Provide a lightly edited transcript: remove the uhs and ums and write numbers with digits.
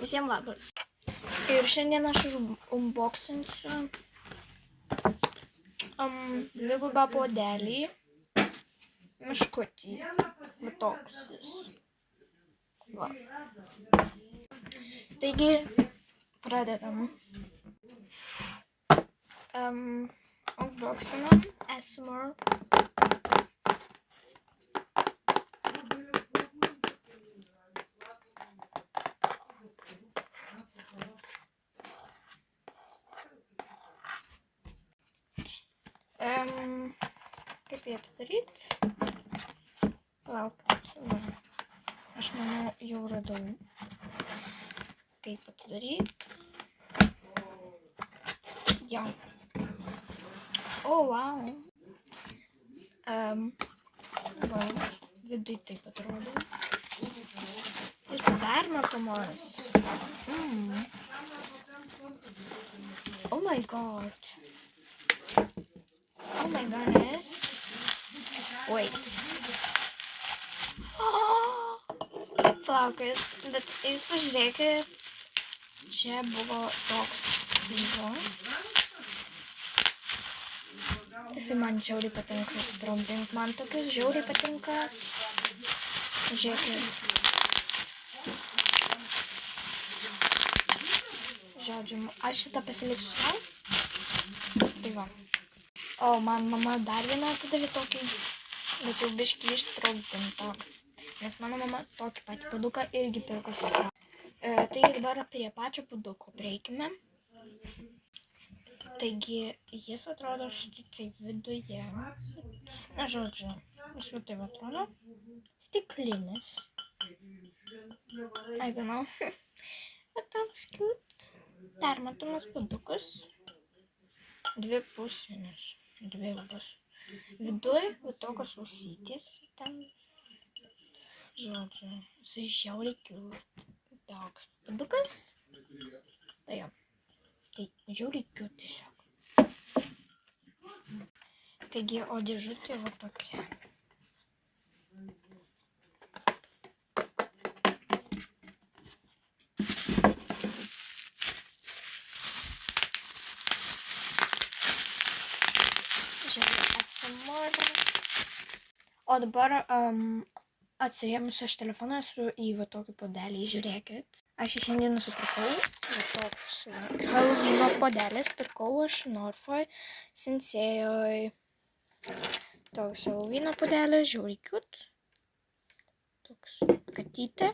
Visiems labas. Ir šiandien aš unboxinsiu dvigubą puodelį. Meškutį. Va toks jis. Va. Taigi, pradedam. Unboxinam ASMR. Kaip jį atidaryti? Laukit. Aš manau, jau radau. Kaip atidaryti? Ja. O, wow. Viduj taip atrodo. Jis permatomas. Oh my god. Oh my goodness. Wait. Plaukis, bet jūs pažiūrėkit, čia buvo toks lygo. Jisai man žiauriai patinka, trumpink, man tokius žiauriai patinka. Žiūrėkit. Žodžiu, aš šitą pasiliksiu savo. Tai va. O, man mama dar vieną atidavė tokį, bet jau biškį išsprogdintą. Nes mano mama tokį patį puoduką irgi pirkosi savo. Taigi dabar prie pačio puoduko prieikime. Taigi jis atrodo štai viduje. Na, žodžiu, jis va taip atrodo. Stiklinis. I don't know. Bet toks cute. Permatomas puodukas. Dvi pusėmis. Dvi ilgas. Viduj va tokios ausytės. Ten. Žodžiu, jisai žiauriai cute. Toks puodukas. Tai jo. Tai žiauriai cute tiesiog. Taigi, o dėžutė va tokia. O dabar atsirėmus aš telefoną esu į va tokį puodelį, žiūrėkit. Aš jį šiandien nusipirkau, va toks Halloweeno puodelis, pirkau aš Norfoj, Sensėjoj. Toks Halloweeno puodelis, žiauriai cute. Toks katytė.